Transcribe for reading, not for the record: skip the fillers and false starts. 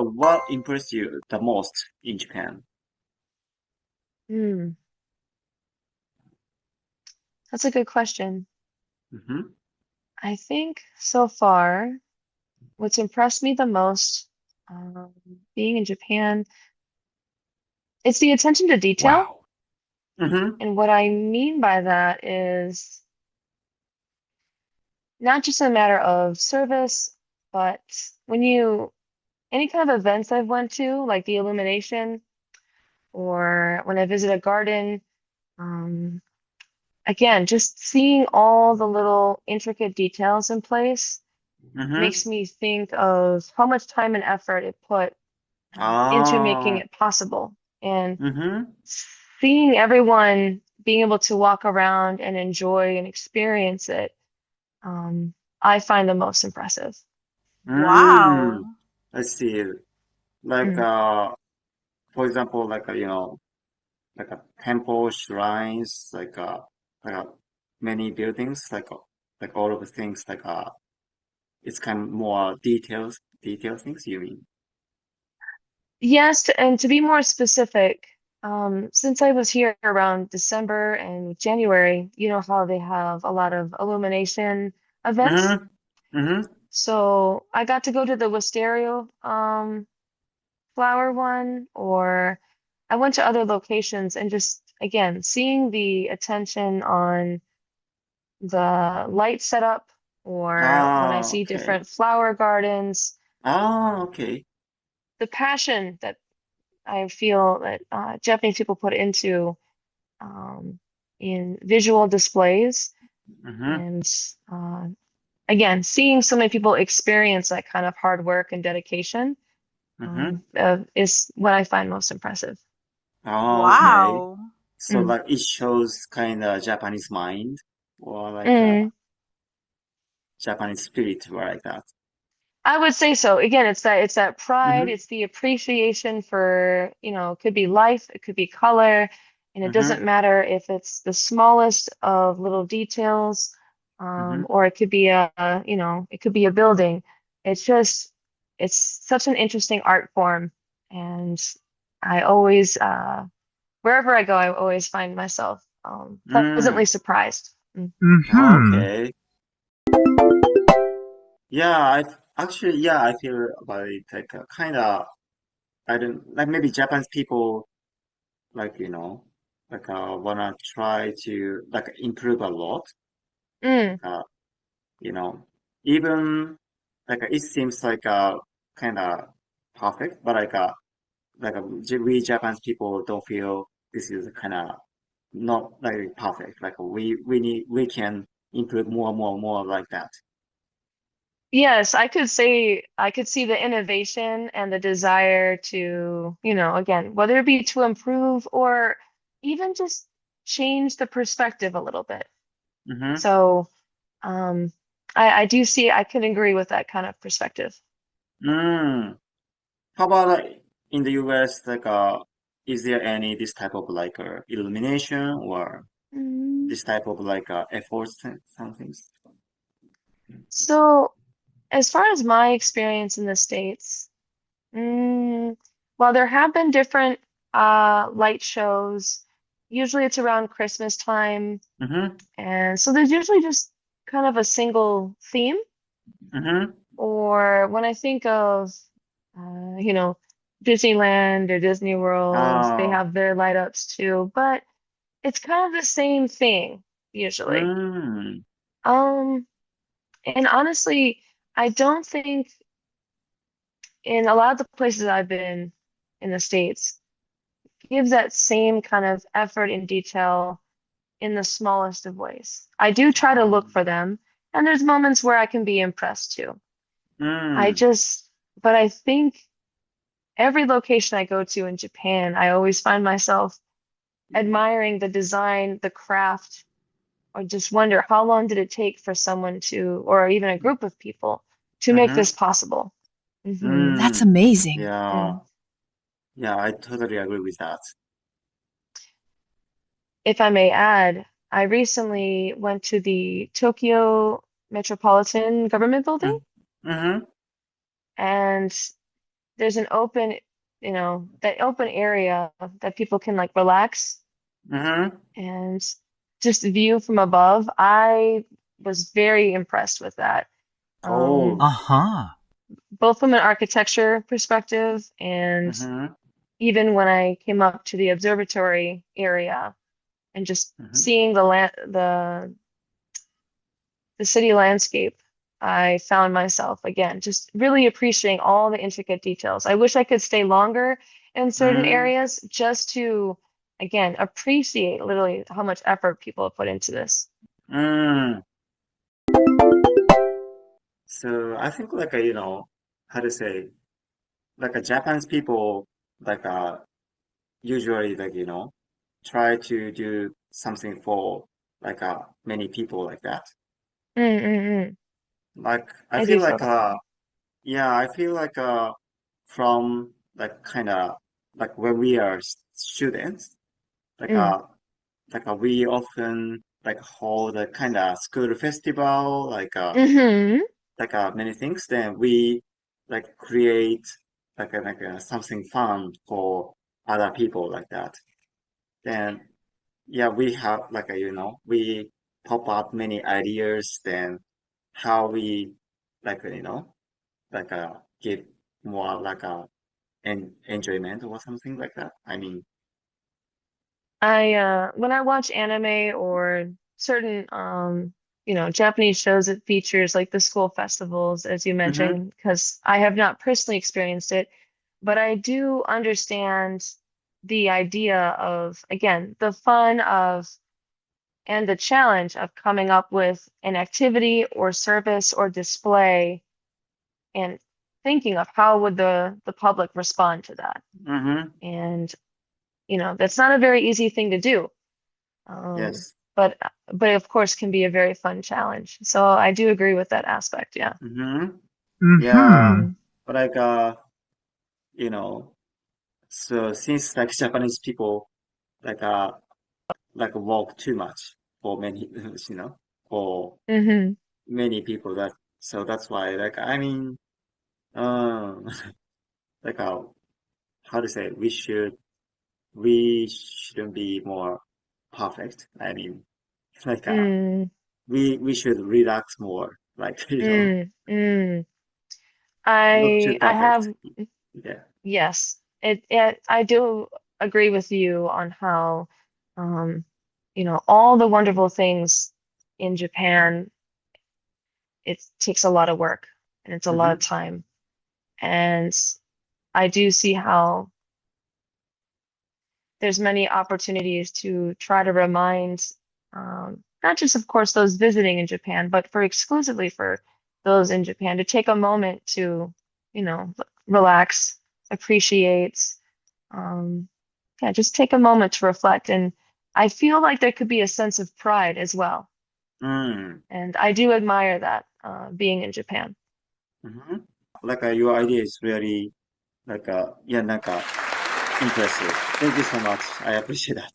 what impressed you the most in Japan? Hmm, that's a good question. Mm-hmm. I think so far, what's impressed me the most, um, being in Japan, it's the attention to detail. Wow. Mm-hmm. And what I mean by that is not just a matter of service, but when you, any kind of events I've went to, like the illumination, or when I visit a garden, um, again, just seeing all the little intricate details in place Mm-hmm. makes me think of how much time and effort it put into making Ah. it possible. And Mm-hmm. seeing everyone being able to walk around and enjoy and experience it, um, I find the most impressive. Mm. Wow. I see. Like Mm. for example, like a temple, shrines, like many buildings, like all of the things, it's kind of more details things, you mean? Yes, and to be more specific, since I was here around December and January, you know how they have a lot of illumination events. Mm-hmm. Mm-hmm. So I got to go to the wisteria flower one, or I went to other locations and just again seeing the attention on the light setup, or when I Ah, see okay. different flower gardens, Ah, um, okay. the passion that I feel that Japanese people put into um, in visual displays, Mm-hmm. and uh, again, seeing so many people experience that kind of hard work and dedication Mm-hmm. is what I find most impressive. Ah, okay. Wow. So Mm. like it shows kind of Japanese mind or like a Mm. Japanese spirit, or like that. I would say so. Again, it's that pride, Mm-hmm. it's the appreciation for, it could be life, it could be color, and it Mm-hmm. doesn't matter if it's the smallest of little details, Mm-hmm. or it could be it could be a building. It's just, it's such an interesting art form, and I always, wherever I go, I always find myself pleasantly Mm. surprised. Mm. Mm-hmm. Okay. Yeah, yeah, I feel about it like kind of I don't like maybe Japanese people like wanna try to like improve a lot. Mm. Uh, you know, even like it seems like kind of perfect, but we Japanese people don't feel this is kind of not very perfect. Like we can improve more like that. Yes, I could see the innovation and the desire to, again, whether it be to improve or even just change the perspective a little bit. Mm-hmm. So, um, I do see, I can agree with that kind of perspective. Mm. How about in the US, is there any this type of illumination or Mm. this type of efforts and some things? So, as far as my experience in the States, while there have been different light shows, usually it's around Christmas time. Mm-hmm. And so there's usually just kind of a single theme. Mm-hmm. Or when I think of, Disneyland or Disney World, they Ah. have their light ups too, but it's kind of the same thing usually. Mm. Um, and honestly, I don't think in a lot of the places I've been in the States gives that same kind of effort and detail in the smallest of ways. I do try to look for them, and there's moments where I can be impressed too. I Mm. just, but I think every location I go to in Japan, I always find myself admiring the design, the craft, or just wonder how long did it take for someone to, or even a group of people, to make Mm-hmm. this possible. That's Mm. amazing. Yeah. Mm. Yeah, I totally agree with that. If I may add, I recently went to the Tokyo Metropolitan Government Building, Mm. Mm-hmm. and there's an open, that open area that people can like relax Mm-hmm. and just view from above. I was very impressed with that. Oh. Uh-huh. Both from an architecture perspective and Mm-hmm. even when I came up to the observatory area and just Mm-hmm. seeing the city landscape, I found myself again just really appreciating all the intricate details. I wish I could stay longer in certain Mm, areas just to, again, appreciate literally how much effort people have put into this. mm. So I think how to say, Japanese people, like, usually, try to do something for, many people like that. Mm, mm, mm. Like, I I feel do feel like, that way. yeah, I feel like, from, when we are students, like, Mm. uh, we often, hold a kind of school festival, Mm-hmm. many things, then we create something fun for other people like that. Then yeah, we have we pop up many ideas. Then how we like you know give more enjoyment or something like that. I mean, When I watch anime or certain Japanese shows that features like the school festivals, as you mm-hmm, mentioned, because I have not personally experienced it, but I do understand the idea of, again, the fun of and the challenge of coming up with an activity or service or display and thinking of how would the public respond to that. mm-hmm, And, that's not a very easy thing to do. Um, yes, but but of course can be a very fun challenge. So I do agree with that aspect, yeah. mm-hmm, yeah, Mm-hmm. Mm. but you know, so since Japanese people like uh walk too much for many for Hmm. many people that so that's why I mean um like how to say we shouldn't be more perfect. I mean like Mm, we should relax more mm, mm. not too I perfect. have Yeah. yes. I do agree with you on how um all the wonderful things in Japan, it takes a lot of work and it's a lot of Mm-hmm. time. And I do see how there's many opportunities to try to remind, not just, of course, those visiting in Japan, but for exclusively for those in Japan to take a moment to, relax, appreciate, um, yeah, just take a moment to reflect. And I feel like there could be a sense of pride as well. Mm. And I do admire that, being in Japan. Mm-hmm. Your idea is really yeah, impressive. Thank you so much. I appreciate that.